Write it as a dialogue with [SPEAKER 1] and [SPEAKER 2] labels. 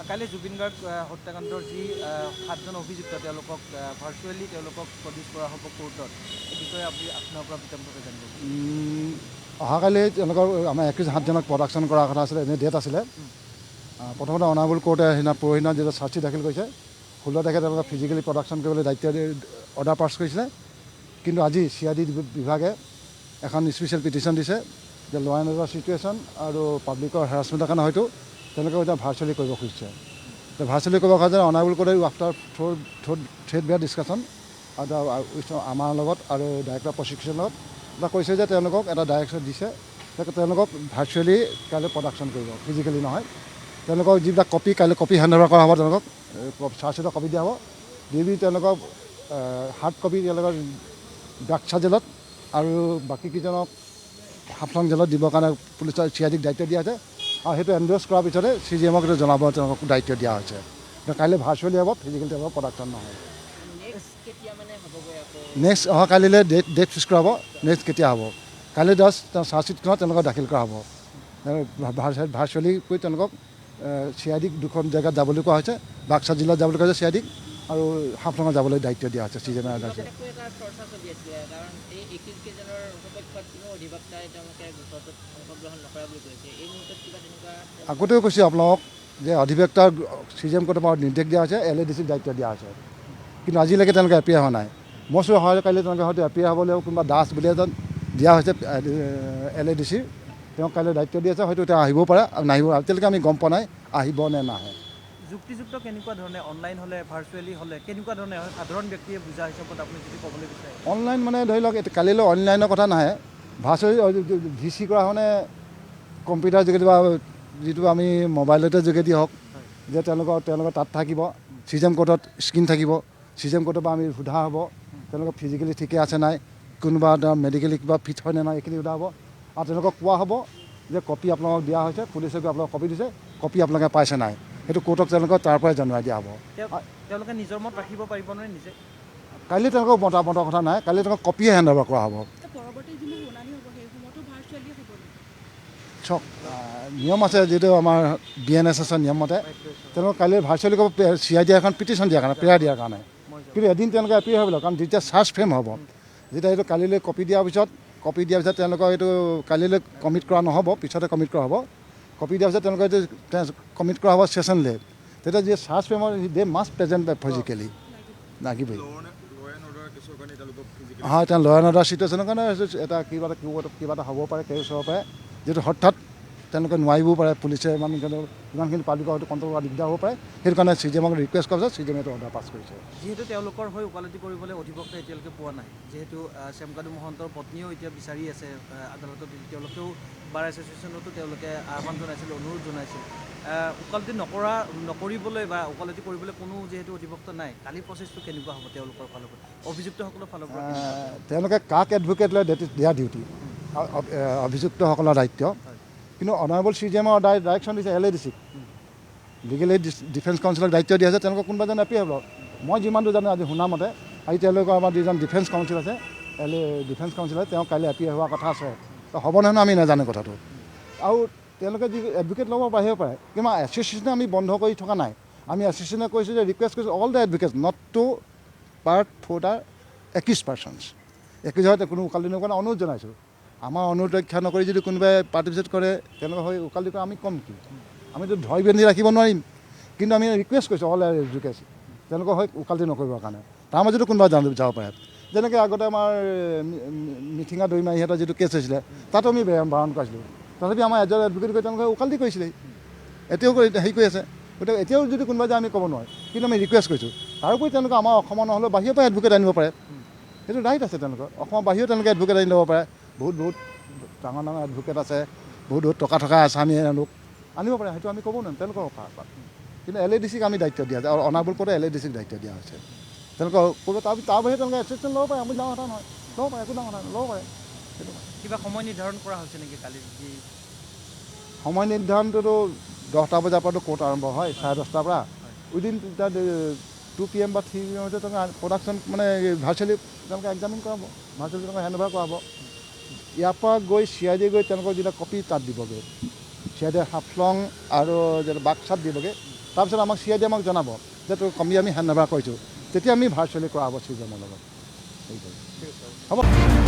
[SPEAKER 1] কালি জুবিন গাৰ্গ হত্যাকাণ্ডৰ যি 7জন অভিযুক্ত তেওঁলোকক ভাৰ্চুৱেলি তেওঁলোকক প্ৰডিউচ কৰা হ'ব কোৰ্টত এই বিষয়ে আপুনি আপোনাৰ পৰা বিতংভাৱে জানিব
[SPEAKER 2] অহাকালি তেওঁলোকৰ আমাৰ 7জনক প্ৰডাকশ্যন কৰাৰ কথা আছিলে এনে ডেট আছিলে প্ৰথমতে অনাৰেবল কোৰ্টে সেইদিনা পৰহিদিনা যেতিয়া চাৰ্জশ্বিট দাখিল কৰিছে 16 তাৰিখে তেওঁলোকে ফিজিকেলি প্ৰডাকশ্যন কৰিবলৈ দায়িত্ব অৰ্ডাৰ পাছ কৰিছিলে কিন্তু আজি CID বিভাগে এখন স্পেচিয়েল পিটিশ্যন দিছে যে ল' এণ্ড অৰ্ডাৰ চিটুৱেশ্যন আৰু পাব্লিকৰ হেৰাছমেণ্টৰ কাৰণে হয়তো তেওঁলোকে এতিয়া ভাৰ্চুৱেলি কৰিব খুজিছে ভাৰ্চুৱেলি কৰিব খোজে অনাৰেবল কোৰ্টে আফটাৰ থ্ৰেড বেয়া ডিছকাশ্যন আমাৰ লগত আৰু ডাইৰেক্টৰ প্ৰচিকিউশ্যনৰ লগত এটা কৈছে যে তেওঁলোকক এটা ডাইৰেকশ্যন দিছে তেওঁলোকক ভাৰ্চুৱেলি কাইলৈ প্ৰডাকশ্যন কৰিব ফিজিকেলি নহয় তেওঁলোকক যিবিলাক কপি কাইলৈ কপি হেণ্ড অভাৰ কৰা হ'ব তেওঁলোকক চাৰ্জশ্বিটৰ কপি দিয়া হ'ব দি তেওঁলোকক হাৰ্ড কপি তেওঁলোকৰ বাক্সা জেলত আৰু বাকীকেইজনক হাফলং জেলত দিবৰ কাৰণে পুলিচৰ CIDক দায়িত্ব দিয়া হৈছে আৰু সেইটো এণ্ডৰ্ছ কৰাৰ পিছতে CGMক এইটো জনাব তেওঁলোকক দায়িত্ব দিয়া হৈছে কাইলৈ ভাৰ্চুৱেলি হ'ব ফিজিকেলি তেওঁলোকৰ প্ৰডাকশ্যন নহয় নেক্সট অহাকালিলৈ ডেট ফিক্স কৰা হ'ব নেক্সট কেতিয়া হ'ব কাইলৈ জাষ্ট চাৰ্জশ্বিটখনত তেওঁলোকক দাখিল কৰা হ'ব ভাৰ্চুৱেলি কৰি তেওঁলোকক CIDক দুখন জেগাত যাবলৈ কোৱা হৈছে বাক্সা জিলাত যাবলৈ কোৱা হৈছে CIDক আৰু হাফলঙত যাবলৈ দায়িত্ব দিয়া হৈছে CGM আগতেও কৈছে আপোনালোকক যে অধিবক্তাৰ CGM কোৰ্টৰ পৰা নিৰ্দেশ দিয়া হৈছে LADCক দায়িত্ব দিয়া হৈছে কিন্তু আজিলৈকে তেওঁলোকে এপিয়াৰ হোৱা নাই মই চোৱা হয় কাইলৈ তেওঁলোকে হয়তো এপিয়াৰ হ'বলৈ কোনোবা দাস বুলি এজন দিয়া হৈছে LADCৰ তেওঁক কাইলৈ দায়িত্ব দি আছে হয়তো তেওঁ আহিবও পাৰে আৰু নাহিব এতিয়ালৈকে আমি গম পোৱা নাই আহিব নে নাহে
[SPEAKER 1] যুক্তিযুক্ত কেনেকুৱা ধৰণে অনলাইন হ'লে ভাৰ্চুৱেলি হ'লে কেনেকুৱা ধৰণে হয় সাধাৰণ ব্যক্তিয়ে বুজা হিচাপত আপুনি যদি ক'বলৈ বিচাৰে
[SPEAKER 2] অনলাইন মানে ধৰি লওক কালিলৈ অনলাইনৰ কথা নাহে ভাৰ্চুৱেলি VC কৰা মানে কম্পিউটাৰ যোগেদি বা যিটো আমি মোবাইলতে যোগেদি হওক যে তেওঁলোকৰ তাত থাকিব CGM কোৰ্টত স্ক্ৰীণ থাকিব CGM কোৰ্টৰ পৰা আমি সোধা হ'ব তেওঁলোকৰ ফিজিকেলি ঠিকে আছে নাই কোনোবা মেডিকেলি কিবা ফিট হয় নে নাই এইখিনি সোধা হ'ব আৰু তেওঁলোকক কোৱা হ'ব যে কপি আপোনালোকক দিয়া হৈছে পুলিচে আপোনালোকক কপি দিছে কপি আপোনালোকে পাইছে নাই সেইটো কোৰ্টক তেওঁলোকক তাৰ পৰাই জনাই দিয়া হ'ব
[SPEAKER 1] তেওঁলোকে নিজৰ মত ৰাখিব পাৰিব নহয় নিজে
[SPEAKER 2] কাইলৈ তেওঁলোকক মতাৰ কথা নাই কাইলৈ তেওঁলোকক কপিয়ে হেণ্ড অভাৰ কৰা হ'ব চাওক নিয়ম আছে যিটো আমাৰ BNSSৰ নিয়ম মতে তেওঁলোকক কাইলৈ ভাৰ্চুৱেলি ক'ব CID এখন পিটিশ্যন দিয়াৰ কাৰণে প্ৰেয়াৰ দিয়াৰ কাৰণে কিন্তু এদিন তেওঁলোকে এপিয়াৰ হৈ গ'ল কাৰণ যেতিয়া চাৰ্জ ফ্ৰেম হ'ব যেতিয়া এইটো কালিলৈ কপি দিয়াৰ পিছত তেওঁলোকৰ এইটো কালিলৈ কমিট কৰা নহ'ব পিছতে কমিট কৰা হ'ব কপি দিয়াৰ পিছত তেওঁলোকে এইটো কমিট কৰা হ'ব ছেশ্যনলৈ তেতিয়া যি চাৰ্জ ফ্ৰেমৰ দে মাষ্ট প্ৰেজেণ্ট ফিজিকেলি লাগিবই হয় তেওঁ ল' এণ্ড অৰ্ডাৰ চিটুৱেশ্যনৰ কাৰণে এটা কিবা এটা হ'ব পাৰে কেছ হ'ব পাৰে যিটো হঠাৎ তেওঁলোকে নোৱাৰিবও পাৰে পুলিচে ইমানখিনি পাব্লিকৰ হয়তো কণ্ট্ৰল কৰা দিগদাৰ হ'ব পাৰে সেইটো কাৰণে CGMক ৰিকুৱেষ্ট কৰিছে CGMে এইটো অৰ্ডাৰ পাছ কৰিছে
[SPEAKER 1] যিহেতু তেওঁলোকৰ হৈ ওকালতি কৰিবলৈ অধিবক্তা এতিয়ালৈকে পোৱা নাই যিহেতু শ্যামকানু মহন্তৰ পত্নীয়েও এতিয়া বিচাৰি আছে আদালতত তেওঁলোকেও বাৰ এছ'চিয়েশ্যনতো তেওঁলোকে আহ্বান জনাইছিল অনুৰোধ জনাইছিল ওকালতি নকৰিবলৈ বা ওকালতি কৰিবলৈ কোনো যিহেতু অধিবক্তা নাই কালি প্ৰচেছটো কেনেকুৱা হ'ব তেওঁলোকৰ ফালৰ পৰা অভিযুক্তসকলৰ ফালৰ পৰা
[SPEAKER 2] তেওঁলোকে কাক এডভোকেট লয় দিয়া ডিউটি অভিযুক্তসকলৰ দায়িত্ব কিন্তু অনাৰেবল CGMৰ ডাইৰেকশ্যন দিছে LADCক লিগেল এইড ডিফেন্স কাউন্সিলক দায়িত্ব দিয়া আছে তেওঁলোকক কোনোবা এজন এপিয়াৰ হ'ব মই যিমান দূৰ জানো আজি শুনা মতে আজি তেওঁলোকৰ আমাৰ যিজন ডিফেন্স কাউন্সিল আছে ডিফেন্স কাউন্সিলাৰ তেওঁ কাইলৈ এপিয়াৰ হোৱাৰ কথা আছে হ'ব নহয় আমি নাজানো কথাটো আৰু তেওঁলোকে যি এডভোকেট ল'ব পাৰিব পাৰে কিন্তু এছ'চিয়েশ্যনে আমি বন্ধ কৰি থকা নাই আমি এছ'চিয়েশ্যনে কৈছোঁ যে ৰিকুৱেষ্ট কৰিছোঁ all the advocates not to part for the accused persons accused হয় কোনো ওকালতি নকৰে অনুৰোধ জনাইছোঁ আমাৰ অনুৰোধ ৰক্ষা নকৰি যদি কোনোবাই পাৰ্টিচিপেট কৰে তেওঁলোকে হৈ ওকালতি কৰে আমি কম কি আমিতো ধৰি বান্ধি ৰাখিব নোৱাৰিম কিন্তু আমি ৰিকুৱেষ্ট কৰিছোঁ অল এডভোকেটছ তেওঁলোকৰ হৈ ওকালতি নকৰিবৰ কাৰণে তাৰ মাজতো কোনোবা যাব পাৰে যেনেকৈ আগতে আমাৰ মিঠিঙা দৈমাৰীহঁতৰ যিটো কেছ হৈছিলে তাতো আমি বাৰণ কৰিছিলোঁ তথাপি আমাৰ এজন এডভোকেট কৰি তেওঁলোকে ওকালতি কৰিছিলে এতিয়াও হেৰি কৰি আছে গতিকে এতিয়াও যদি কোনোবা যায় আমি ক'ব নোৱাৰোঁ কিন্তু আমি ৰিকুৱেষ্ট কৰিছোঁ তাৰোপৰি তেওঁলোকে আমাৰ অসমৰ নহ'লেও বাহিৰৰ পৰা এডভোকেট আনিব পাৰে সেইটো ৰাইট আছে তেওঁলোকৰ অসমৰ বাহিৰেও তেওঁলোকে এডভোকেট আনি ল'ব পাৰে বহুত ডাঙৰ এডভোকেট আছে বহুত টকা থকা আছামী লোক আনিব পাৰে সেইটো আমি ক'ব নোৱাৰিম তেওঁলোকৰ কথা কিন্তু LADCক আমি দায়িত্ব দিয়া যায় আৰু অনাৰেবল কোৰ্টে LADCক দায়িত্ব দিয়া হৈছে তেওঁলোকৰ ক'ব তাৰ বাহিৰে তেওঁলোকে এছ'চিয়েশ্যন ল'ব পাৰে আমি ডাঙৰ কথা নহয় ল'ব পাৰে একো ডাঙৰ কথা ল'ব পাৰে
[SPEAKER 1] কিবা সময় নিৰ্ধাৰণ কৰা হৈছে নেকি কালি যি
[SPEAKER 2] সময় নিৰ্ধাৰণটোতো 10টা বজাৰ পৰাতো কোৰ্ট আৰম্ভ হয় 10:30টাৰ পৰা উইদিন 2 PM বা 3 PM তেওঁলোকে প্ৰডাকশ্যন মানে ভাৰ্চুৱেলি তেওঁলোকে এক্সামিন কৰাব ভাৰ্চুৱেলি তেওঁলোকে হেণ্ড অভাৰ কৰাব ইয়াৰ পৰা গৈ CID তেওঁলোকৰ যেতিয়া কপি তাত দিবগৈ CID হাফলং আৰু যেতিয়া বাক্সাত দিবগৈ তাৰপিছত আমাক CID আমাক জনাব যে তোৰ কমি আমি হেণ্ড অভাৰ কৰিছোঁ, তেতিয়া আমি ভাৰ্চুৱেলি কৰা হ'ব চি জি এমৰ লগত। হ'ব।